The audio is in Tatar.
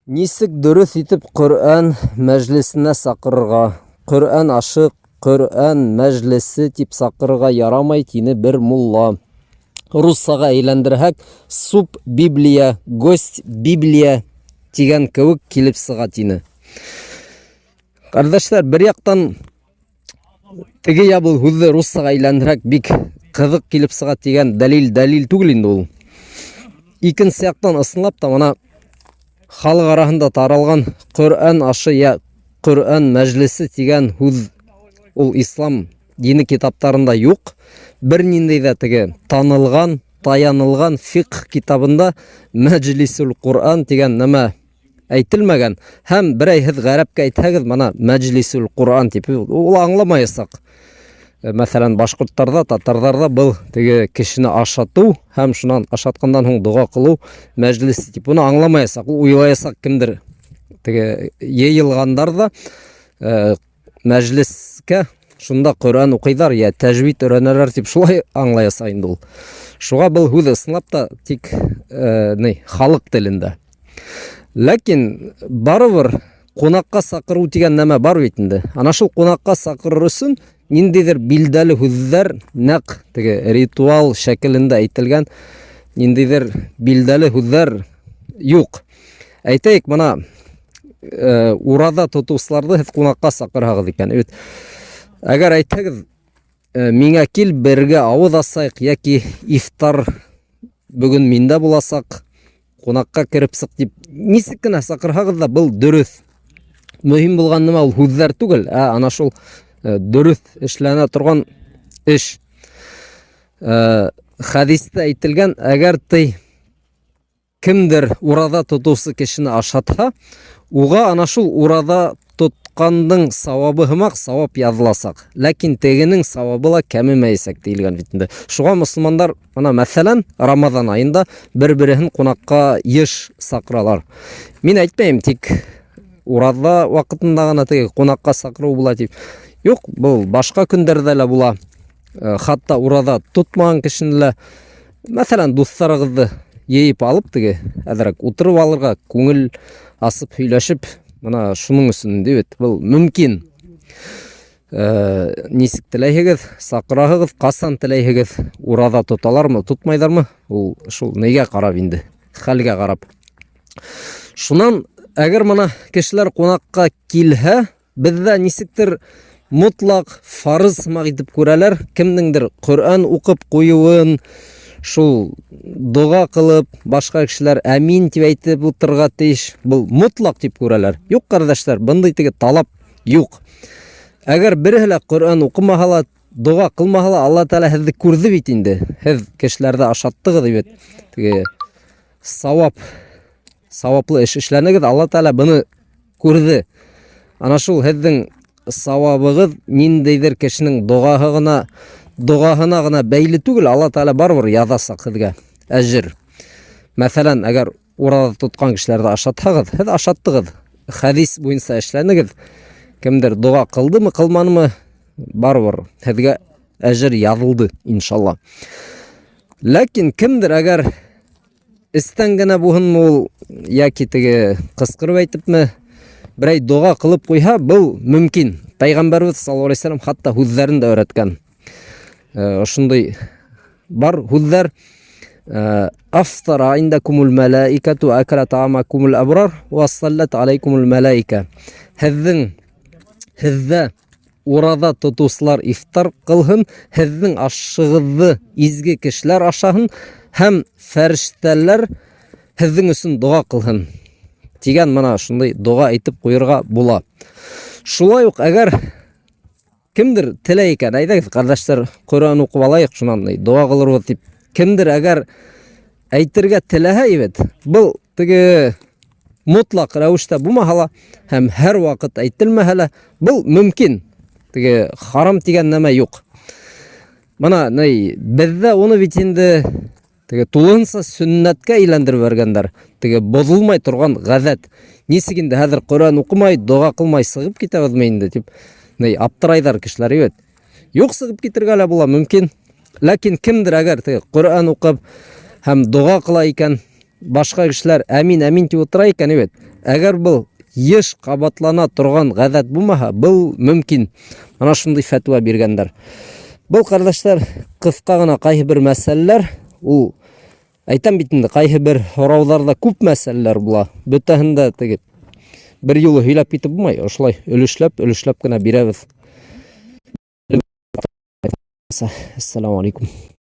Нисек дөрес итеп Коръән мәҗлесенә сакырырга? Коръән ашык, Коръән мәҗлесе тип сакырырга ярамай тине бер мулла. Руссага әйләндерһәк, суп Библия, гость Библия тигән кебек килеп сыга тине. Кардәшләр, бер яктан теге ябыл һүзне руссага әйләндерһәк бик кызык килеп сыга тигән дәлил түгел инде ул. Икенче яктан ысынлап та мына халык арасында таралган Коръән ашы я Коръән мәҗлесе дигән һүз ул ислам дини китапларында юк. Бер ниндәй дә теге танылган, таянылган фикъ китабында мәҗлисул Коръән дигән нәмә әйтелмәгән. Һәм берәйһез гарәпкә әйтһәгез, мана мәҗлисул Коръән дип ул аңламаячак. Мәсәлән, башкортларда, татарларда был теге кешене ашату һәм шуннан ашаткандан соң дуга кылу мәҗлис дип буны аңламаячак. Ул уйлаячак кемдер теге йыелгандар да мәҗлискә шунда Коръән укыйлар я тәҗвид өйрәнәләр дип шулай аңлаячак инде ул. Шуга был һүз ысынлап та тик халык телендә. Ләкин барыбер кунакка сакыру дигән нәмә бар бит инде. Ана шул кунакка сакырыр өчен ниндидер билдәле һүзләр, нәкъ теге ритуал шәкелендә әйтелгән ниндидер билдәле һүзләр юк. Әйтәйек, мына ураза тотучыларны һез кунакка сакырһагыз икән. Әгәр әйтһәгез, миңа кил бергә авыз асайык яки ифтар бүген миндә буласак, кунакка кирип сык дип нисек кенә сакырһагыз да был дөрес. Мөһим булган нәмә ул һүзләр түгел, ана шул дөрес эшләнә торган эш. Хадистә әйтелгән, әгәр ти кемдер ураза тотучы кешене ашатһа, уга ана шул ураза тоткандың савабы һымак савап языласак. Ләкин тегенең савабы ла кәмемәйсәк диелгән бит инде. Шуга мөселманнар мына мәсәлән Рамазан айында бер-берен кунакка еш сакыралар. Мин әйтмәйм, тик ураза вакытында гына теге кунакка сакыру була дип. Юк, бұл башка көндәрдә лә була. Хатта ураза тутмаган кешене лә, мәсәлән, дусларыгызды йыйып алып теге әзрәк утырып алырга, күңел асып һөйләшеп, мына шуның өчен дибет. Бұл мөмкин. Нисек теләйһегез, сакыраһыгыз, касан теләйһегез, ураза тоталармы, тутмайдармы? Ул шул нигә карап инде, хәлгә карап. Шуннан әгәр мына кешеләр кунакка килһә, бездә нисектер mutlaq farz сымак итеп күрәләр. Кемнеңдер Коръән укып куюын, шул дуга кылып, башка кешеләр амин дип әйтеп утырга тиеш. Бул mutlaq дип күрәләр. Юк, кардәшләр, бындай теге талап юк. Әгәр бере лә Коръән укымаһа ла, дуга кылмаһа ла, Алла Тәала һезне күрде бит инде. Һез кешеләрдә ашаттыгыз дип, теге саваплы эш эшләнегез, Алла Тәала буны күрде. Ана шул һезнең савабыгыз ниндейдер кешенең дугаһына гына бәйле түгел, Алла Тәала барбыр язасак һезгә әҗр. Мәсәлән, әгәр ураза тоткан кешеләрдә ашатһагыз, һез ашаттыгыз, хадис буенча эшләнегез, кемдер дуга кылдымы, кылманымы, барбыр һезгә әҗр язылды иншалла. Ләкин кемдер әгәр истән генә буһынмы ул яки теге кыскырып әйтепме, берәй дуга кылып куйһа, был мөмкин. Пәйгамбәрбез саллаллаху алейхи ва саллям хатта һүзләрен дә өйрәткән. Шундый бар һүзләр: "Афтара индакумул малаикату акала таамакумул абрар ва саллат алейкумул малаика." Һездә ураза тотучылар ифтар кылһын, һезнең ашыгызны изге кешеләр ашаһын һәм фәрештәләр һезнең өчен дуга кылһын. Дигән мына шундый дуга әйтеп куярга була. Шулай ук әгәр кемдер теләй икән, әйдәгез, кардәшләр, Коръән укып алайык, шуннан дуга кылырбыз дип, кемдер әгәр әйтергә теләһә ибет, был теге mutlaq рәвештә булмаһа ла һәм һәр вакыт әйтелмәһә лә, был мөмкин. Теге харам дигән нәмә юк. Мына бездә уны бит инде теге тулынса сүннәткә әйләндереп бергәндәр. Теге бозылмай торган гадәт. Нисек инде хәзер Коръән укымай, дуга кылмай сыгып китәбезме инде дип аптырайдар кешеләр ибет. Юк, сыгып китергә лә була, мөмкин. Ләкин кемдер әгәр теге Коръән укып һәм дуга кыла икән, башка кешеләр амин дип утыра икән, әгәр был еш кабатлана торган гадәт булмаһа, был мөмкин. Ана шундый фәтва биргәннәр. Бұл кардәшләр кыска гына кайһы бер мәсьәләләр, ул әйтәм бит инде, кайһы бер һорауҙарда күп мәсьәләләр була. Бөтәһендә теге бер юлы һөйләп китеп булмай, ошолай өлөшләп кенә бирәбез. Ассаламу алейкум.